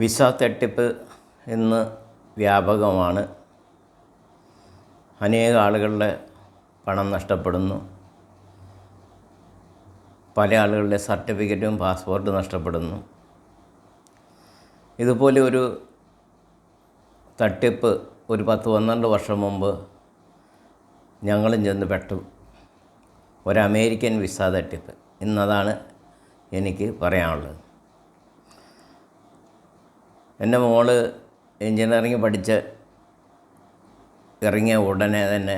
Visa തട്ടിപ്പ് ഇന്ന് വ്യാപകമാണ്. അനേക ആളുകളുടെ പണം നഷ്ടപ്പെടുന്നു. പല ആളുകളുടെ സർട്ടിഫിക്കറ്റും പാസ്പോർട്ടും നഷ്ടപ്പെടുന്നു. ഇതുപോലെ ഒരു തട്ടിപ്പ് ഒരു 10-12 വർഷം മുമ്പ് ഞങ്ങളും ചെന്ന് പെട്ടു. ഒരു അമേരിക്കൻ വിസ തട്ടിപ്പ്. ഇന്നതാണ് എനിക്ക് പറയാനുള്ളത്. എൻ്റെ മോള് എൻജിനീയറിംഗ് പഠിച്ച് ഇറങ്ങിയ ഉടനെ തന്നെ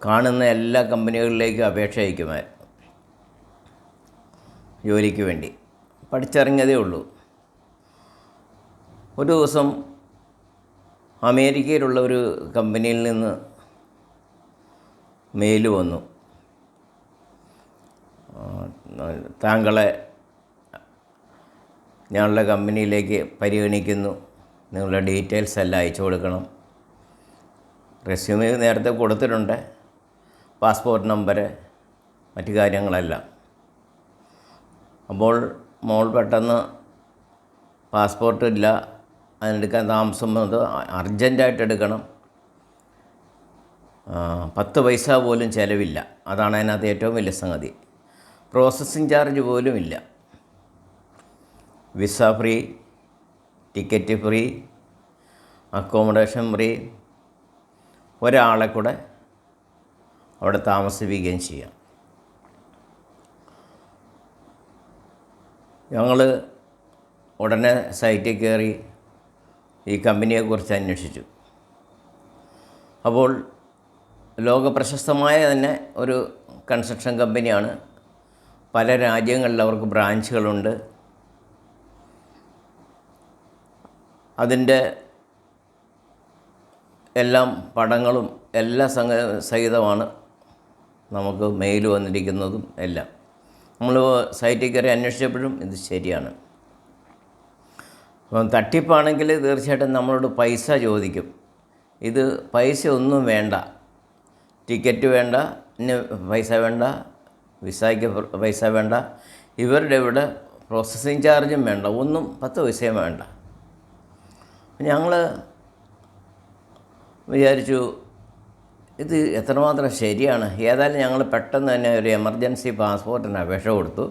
കാണുന്ന എല്ലാ കമ്പനികളിലേക്കും അപേക്ഷ അയക്കുമായിരുന്നു. ജോലിക്ക് വേണ്ടി പഠിച്ചിറങ്ങിയതേ ഉള്ളൂ. ഒരു ദിവസം അമേരിക്കയിലുള്ള ഒരു കമ്പനിയിൽ നിന്ന് മെയിൽ വന്നു. താങ്കളെ ഞങ്ങളുടെ കമ്പനിയിലേക്ക് പരിഗണിക്കുന്നു. നിങ്ങളുടെ ഡീറ്റെയിൽസ് എല്ലാം അയച്ചു കൊടുക്കണം. റെസ്യൂമേ നേരത്തെ കൊടുത്തിട്ടുണ്ട്, പാസ്പോർട്ട് നമ്പർ, മറ്റു കാര്യങ്ങളെല്ലാം. അപ്പോൾ മോൾ പെട്ടെന്ന് പാസ്പോർട്ട് ഇല്ല, അതിനെടുക്കാൻ താമസം വന്നത്, അർജൻറ്റായിട്ട് എടുക്കണം, 10 പൈസ പോലും ചിലവില്ല. അതാണ് അതിനകത്ത് ഏറ്റവും വലിയ സംഗതി. പ്രോസസ്സിങ് ചാർജ് പോലും ഇല്ല. Visa free, ticket free, accommodation free, ഒരാളെ കൂടെ അവിടെ താമസിപ്പിക്കുകയും ചെയ്യാം. ഞങ്ങൾ ഉടനെ സൈറ്റിൽ കയറി ഈ കമ്പനിയെക്കുറിച്ച് അന്വേഷിച്ചു. അപ്പോൾ ലോകപ്രശസ്തമായ തന്നെ ഒരു കൺസ്ട്രക്ഷൻ കമ്പനിയാണ്. പല രാജ്യങ്ങളിൽ അവർക്ക് ബ്രാഞ്ചുകളുണ്ട്. അതിൻ്റെ എല്ലാം പടങ്ങളും എല്ലാ സഹിതമാണ് നമുക്ക് മെയിൽ വന്നിരിക്കുന്നതും എല്ലാം. നമ്മൾ സൈറ്റിൽ കയറി അന്വേഷിച്ചപ്പോഴും ഇത് ശരിയാണ്. അപ്പം തട്ടിപ്പാണെങ്കിൽ തീർച്ചയായിട്ടും നമ്മളോട് പൈസ ചോദിക്കും. ഇത് പൈസ ഒന്നും വേണ്ട, ടിക്കറ്റ് വേണ്ട, ഇനി പൈസ വേണ്ട, വിസയ്ക്ക് പൈസ വേണ്ട, ഇവരുടെ ഇവിടെ പ്രോസസ്സിങ് ചാർജും വേണ്ട, ഒന്നും 10 പൈസയും വേണ്ട. ഞങ്ങൾ വിചാരിച്ചു ഇത് എത്രമാത്രം ശരിയാണ്. ഏതായാലും ഞങ്ങൾ പെട്ടെന്ന് തന്നെ ഒരു എമർജൻസി പാസ്പോർട്ടിന് അപേക്ഷ കൊടുത്തു.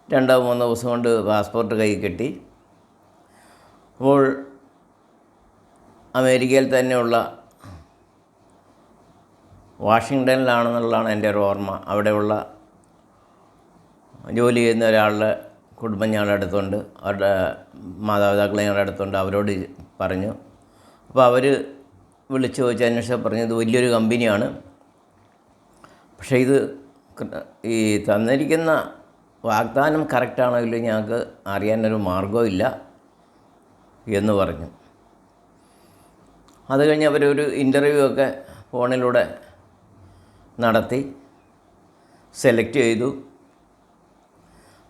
2-3 ദിവസം കൊണ്ട് പാസ്പോർട്ട് കയ്യിൽ കിട്ടി. അപ്പോൾ അമേരിക്കയിൽ തന്നെയുള്ള വാഷിങ്ടണിലാണെന്നുള്ളതാണ് എൻ്റെ ഒരു ഓർമ്മ. അവിടെയുള്ള ജോലി ചെയ്യുന്ന ഒരാളുടെ കുടുംബം ഞങ്ങളുടെ അടുത്തുണ്ട്, അവരുടെ മാതാപിതാക്കൾ ഞങ്ങളുടെ അടുത്തുണ്ട്. അവരോട് പറഞ്ഞു. അപ്പോൾ അവർ വിളിച്ച് ചോദിച്ച് അന്വേഷിച്ച് പറഞ്ഞു ഇത് വലിയൊരു കമ്പനിയാണ്, പക്ഷേ ഇത് ഈ തന്നിരിക്കുന്ന വാഗ്ദാനം കറക്റ്റാണോ ഇല്ലയോ ഞങ്ങൾക്ക് അറിയാനൊരു മാർഗ്ഗമില്ല എന്ന് പറഞ്ഞു. അത് കഴിഞ്ഞ് അവരൊരു ഇൻ്റർവ്യൂ ഒക്കെ ഫോണിലൂടെ നടത്തി സെലക്ട് ചെയ്തു.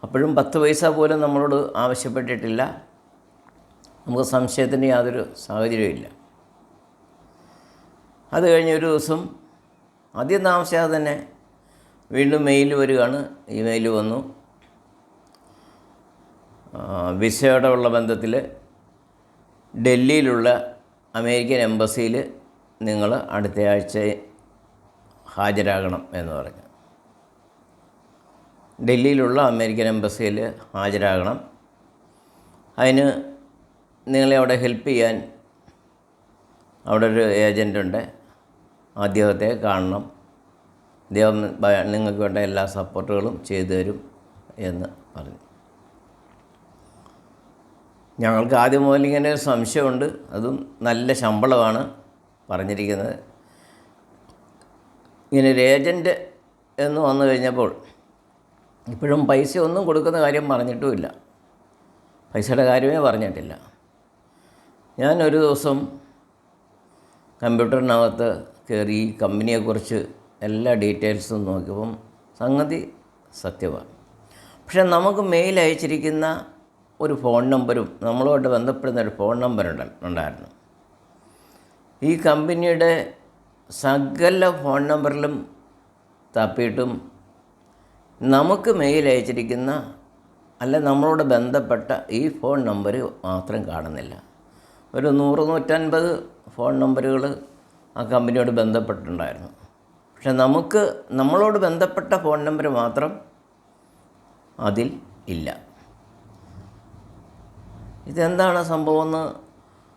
അപ്പോഴും 10 പൈസ പോലും നമ്മളോട് ആവശ്യപ്പെട്ടിട്ടില്ല. നമുക്ക് സംശയത്തിന് യാതൊരു സാഹചര്യമില്ല. അത് കഴിഞ്ഞ ഒരു ദിവസം അധികം താമസിയാതെ തന്നെ വീണ്ടും മെയിൽ വരികയാണ്. ഇമെയിൽ വന്നു. വിസയുടെ ഉള്ള ബന്ധത്തിൽ ഡൽഹിയിലുള്ള അമേരിക്കൻ എംബസിയിൽ നിങ്ങൾ അടുത്ത ആഴ്ച ഹാജരാകണം എന്ന് പറഞ്ഞു. ഡൽഹിയിലുള്ള അമേരിക്കൻ എംബസിയിൽ ഹാജരാകണം. അതിന് നിങ്ങളെ അവിടെ ഹെൽപ്പ് ചെയ്യാൻ അവിടെ ഒരു ഏജൻറ്റുണ്ട്, അദ്ദേഹത്തെ കാണണം. അദ്ദേഹം നിങ്ങൾക്ക് വേണ്ട എല്ലാ സപ്പോർട്ടുകളും ചെയ്തു തരും എന്ന് പറഞ്ഞു. ഞങ്ങൾക്ക് ആദ്യം മുതൽ ഇങ്ങനെ ഒരു സംശയമുണ്ട്. അതും നല്ല ശമ്പളമാണ് പറഞ്ഞിരിക്കുന്നത്. ഇങ്ങനെ ഒരു ഏജൻറ്റ് എന്ന് വന്നു കഴിഞ്ഞപ്പോൾ ഇപ്പോഴും പൈസ ഒന്നും കൊടുക്കുന്ന കാര്യം പറഞ്ഞിട്ടുമില്ല, പൈസയുടെ കാര്യമേ പറഞ്ഞിട്ടില്ല. ഞാനൊരു ദിവസം കമ്പ്യൂട്ടറിനകത്ത് കയറി ഈ കമ്പനിയെക്കുറിച്ച് എല്ലാ ഡീറ്റെയിൽസും നോക്കിയപ്പം സംഗതി സത്യമാണ്. പക്ഷേ നമുക്ക് മെയിൽ അയച്ചിരിക്കുന്ന ഒരു ഫോൺ നമ്പരും നമ്മളുമായിട്ട് ബന്ധപ്പെടുന്ന ഒരു ഫോൺ നമ്പർ ഉണ്ടായിരുന്നു. ഈ കമ്പനിയുടെ സകല ഫോൺ നമ്പറിലും തപ്പിയിട്ടും നമുക്ക് മെയിൽ അയച്ചിരിക്കുന്ന അല്ല നമ്മളോട് ബന്ധപ്പെട്ട ഈ ഫോൺ നമ്പർ മാത്രം കാണുന്നില്ല. ഒരു 100-150 ഫോൺ നമ്പറുകൾ ആ കമ്പനിയോട് ബന്ധപ്പെട്ടിട്ടുണ്ടായിരുന്നു. പക്ഷെ നമ്മളോട് ബന്ധപ്പെട്ട ഫോൺ നമ്പർ മാത്രം അതിൽ ഇല്ല. ഇതെന്താണ് സംഭവമെന്ന്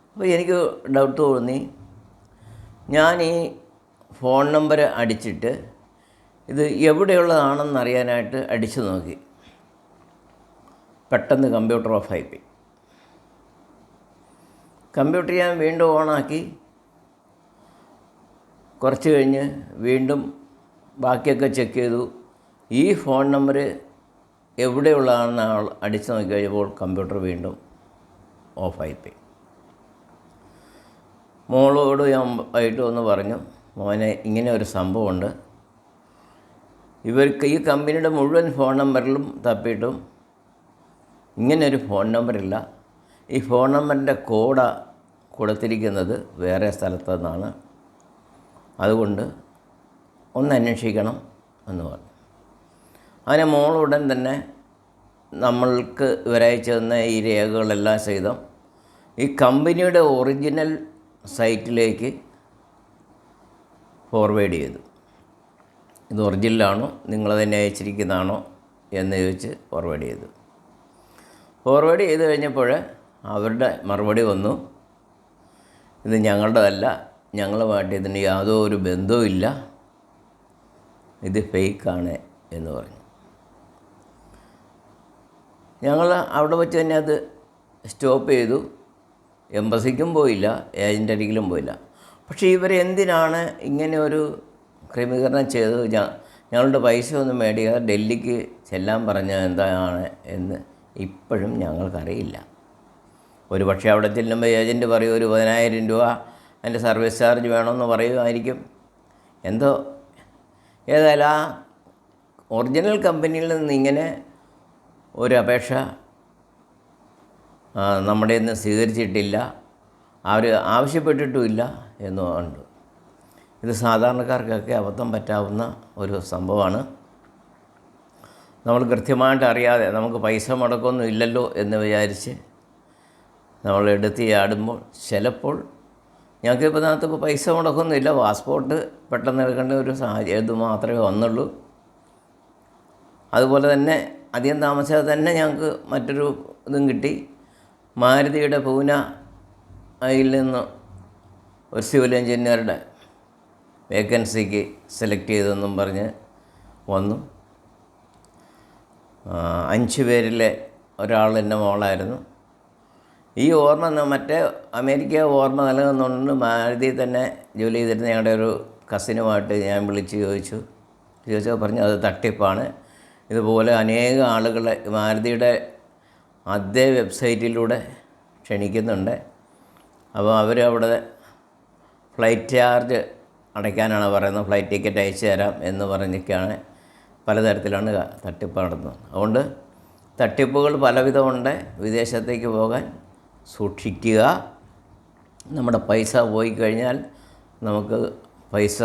അപ്പോൾ എനിക്ക് ഡൗട്ട് തോന്നി. ഞാൻ ഈ ഫോൺ നമ്പർ അടിച്ചിട്ട് ഇത് എവിടെയുള്ളതാണെന്നറിയാനായിട്ട് അടിച്ചു നോക്കി. പെട്ടെന്ന് കമ്പ്യൂട്ടർ ഓഫായിപ്പോയി. കമ്പ്യൂട്ടർ ഞാൻ വീണ്ടും ഓണാക്കി. കുറച്ച് കഴിഞ്ഞ് വീണ്ടും ബാക്കിയൊക്കെ ചെക്ക് ചെയ്തു. ഈ ഫോൺ നമ്പർ എവിടെയുള്ളതാണെന്ന് അടിച്ചു നോക്കി കഴിഞ്ഞപ്പോൾ കമ്പ്യൂട്ടർ വീണ്ടും ഓഫായിപ്പോയി. മോളോട് ഞാൻ ആയിട്ട് ഒന്ന് പറഞ്ഞു, മോനെ ഇങ്ങനെ ഒരു സംഭവമുണ്ട്, ഇവർക്ക് ഈ കമ്പനിയുടെ മുഴുവൻ ഫോൺ നമ്പറിലും തപ്പിയിട്ടും ഇങ്ങനെയൊരു ഫോൺ നമ്പറില്ല. ഈ ഫോൺ നമ്പറിൻ്റെ കോഡ് കൊടുത്തിരിക്കുന്നത് വേറെ സ്ഥലത്തു നിന്നാണ്. അതുകൊണ്ട് ഒന്ന് അന്വേഷിക്കണം എന്ന് പറഞ്ഞു. അതിനെ മോളുടൻ തന്നെ നമ്മൾക്ക് ഇവരയച്ചു തന്ന ഈ രേഖകളെല്ലാം സഹിതം ഈ കമ്പനിയുടെ ഒറിജിനൽ സൈറ്റിലേക്ക് ഫോർവേഡ് ചെയ്തു. ഇത് ഒറിജിനലാണോ, നിങ്ങൾ തന്നെ അയച്ചിരിക്കുന്നതാണോ എന്ന് ചോദിച്ച് ഫോർവേഡ് ചെയ്തു. ഫോർവേഡ് ചെയ്ത് കഴിഞ്ഞപ്പോൾ അവരുടെ മറുപടി വന്നു, ഇത് ഞങ്ങളുടേതല്ല, ഞങ്ങളുമായിട്ട് ഇതിന് യാതൊരു ബന്ധവുമില്ല, ഇത് ഫേക്കാണ് എന്ന് പറഞ്ഞു. ഞങ്ങൾ അവിടെ വെച്ച് തന്നെ അത് സ്റ്റോപ്പ് ചെയ്തു. എംബസിക്കും പോയില്ല, ഏജൻ്റ് അരികിലും പോയില്ല. പക്ഷേ ഇവരെന്തിനാണ് ഇങ്ങനെ ഒരു ക്രമീകരണം ചെയ്തത്? ഞങ്ങളുടെ പൈസ ഒന്നും മേടിക്കാതെ ഡൽഹിക്ക് ചെല്ലാൻ പറഞ്ഞത് എന്താണ് എന്ന് ഇപ്പോഴും ഞങ്ങൾക്കറിയില്ല. ഒരു പക്ഷേ അവിടെ ചെല്ലുമ്പോൾ ഏജൻറ്റ് പറയും ഒരു 10,000 രൂപ എൻ്റെ സർവീസ് ചാർജ് വേണമെന്ന് പറയുമായിരിക്കും. എന്തോ ഏതായാലും ആ ഒറിജിനൽ കമ്പനിയിൽ നിന്ന് ഇങ്ങനെ ഒരു അപേക്ഷ നമ്മുടെ നിന്ന് സ്വീകരിച്ചിട്ടില്ല, അവർ ആവശ്യപ്പെട്ടിട്ടുമില്ല എന്നുണ്ട്. ഇത് സാധാരണക്കാർക്കൊക്കെ അബദ്ധം പറ്റാവുന്ന ഒരു സംഭവമാണ്. നമ്മൾ കൃത്യമായിട്ട് അറിയാതെ നമുക്ക് പൈസ മുടക്കൊന്നും ഇല്ലല്ലോ എന്ന് വിചാരിച്ച് നമ്മൾ എടുത്ത് ചാടുമ്പോൾ ചിലപ്പോൾ ഞങ്ങൾക്ക് ഇപ്പോൾ ഇതിനകത്ത് പൈസ മുടക്കൊന്നും ഇല്ല, പാസ്പോർട്ട് പെട്ടെന്ന് എടുക്കേണ്ട ഒരു സാഹചര്യം ഇത് മാത്രമേ വന്നുള്ളൂ. അതുപോലെ തന്നെ അധികം താമസിയാതെ തന്നെ ഞങ്ങൾക്ക് മറ്റൊരു ഇതും കിട്ടി. മാരുതിയുടെ പൂനെയിൽ നിന്ന് ഒരു സിവിൽ എഞ്ചിനീയറുടെ വേക്കൻസിക്ക് സെലക്ട് ചെയ്തെന്നും പറഞ്ഞ് വന്നു. 5 പേരിലെ ഒരാൾ എൻ്റെ മോളായിരുന്നു. ഈ ഓർമ്മ മറ്റേ അമേരിക്ക ഓർമ്മ നിലനിന്നുകൊണ്ട് മാരുതി തന്നെ ജോലി ചെയ്തിരുന്ന ഞങ്ങളുടെ ഒരു കസിനുമായിട്ട് ഞാൻ വിളിച്ച് ചോദിച്ചപ്പോൾ പറഞ്ഞു അത് തട്ടിപ്പാണ്. ഇതുപോലെ അനേക ആളുകളെ മാരുതിയുടെ അതേ വെബ്സൈറ്റിലൂടെ ക്ഷണിക്കുന്നുണ്ട്. അപ്പോൾ അവർ ഫ്ലൈറ്റ് ചാർജ് അടയ്ക്കാനാണ് പറയുന്നത്, ഫ്ലൈറ്റ് ടിക്കറ്റ് അയച്ചു തരാം എന്ന് പറഞ്ഞൊക്കെയാണ് പലതരത്തിലാണ് തട്ടിപ്പ് നടത്തുന്നത്. അതുകൊണ്ട് തട്ടിപ്പുകൾ പലവിധമുണ്ട്. വിദേശത്തേക്ക് പോകാൻ സൂക്ഷിക്കുക. നമ്മുടെ പൈസ പോയി കഴിഞ്ഞാൽ നമുക്ക് പൈസ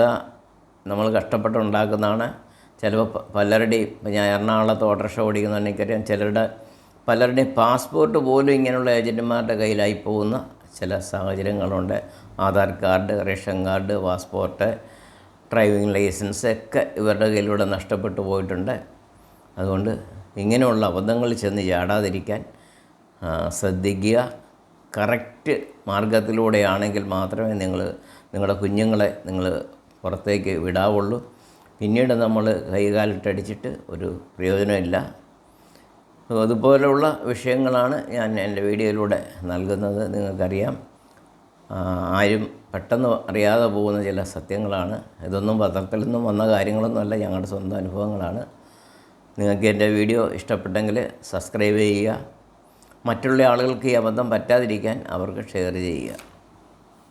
നമ്മൾ കഷ്ടപ്പെട്ടുണ്ടാക്കുന്നതാണ്. ചിലപ്പോൾ പലരുടെയും, ഞാൻ എറണാകുളത്ത് ഓട്ടോറിക്ഷ ഓടിക്കുന്നുണ്ടെങ്കിൽ പലരുടെയും പാസ്പോർട്ട് പോലും ഇങ്ങനെയുള്ള ഏജൻറ്റുമാരുടെ കയ്യിലായി പോകുന്ന ചില സാഹചര്യങ്ങളുണ്ട്. Aadhaar card, ration card, passport, driving licence ഒക്കെ ഇവരുടെ കയ്യിലൂടെ നഷ്ടപ്പെട്ടു പോയിട്ടുണ്ട്. അതുകൊണ്ട് ഇങ്ങനെയുള്ള അബദ്ധങ്ങളിൽ ചെന്ന് ചാടാതിരിക്കാൻ ശ്രദ്ധിക്കുക. കറക്റ്റ് മാർഗത്തിലൂടെയാണെങ്കിൽ മാത്രമേ നിങ്ങളുടെ കുഞ്ഞുങ്ങളെ നിങ്ങൾ പുറത്തേക്ക് വിടാവുള്ളൂ. പിന്നീട് നമ്മൾ കൈകാലിട്ടടിച്ചിട്ട് ഒരു പ്രയോജനമില്ല. അതുപോലെയുള്ള വിഷയങ്ങളാണ് ഞാൻ എൻ്റെ വീഡിയോയിലൂടെ നൽകുന്നത്. നിങ്ങൾക്കറിയാം, ആരും പെട്ടെന്ന് അറിയാതെ പോകുന്ന ചില സത്യങ്ങളാണ്. ഇതൊന്നും പത്രത്തിൽ നിന്നും വന്ന കാര്യങ്ങളൊന്നുമല്ല, ഞങ്ങളുടെ സ്വന്തം അനുഭവങ്ങളാണ്. നിങ്ങൾക്ക് എൻ്റെ വീഡിയോ ഇഷ്ടപ്പെട്ടെങ്കിൽ സബ്സ്ക്രൈബ് ചെയ്യുക. മറ്റുള്ള ആളുകൾക്ക് ഈ അബദ്ധം പറ്റാതിരിക്കാൻ അവർക്ക് ഷെയർ ചെയ്യുക.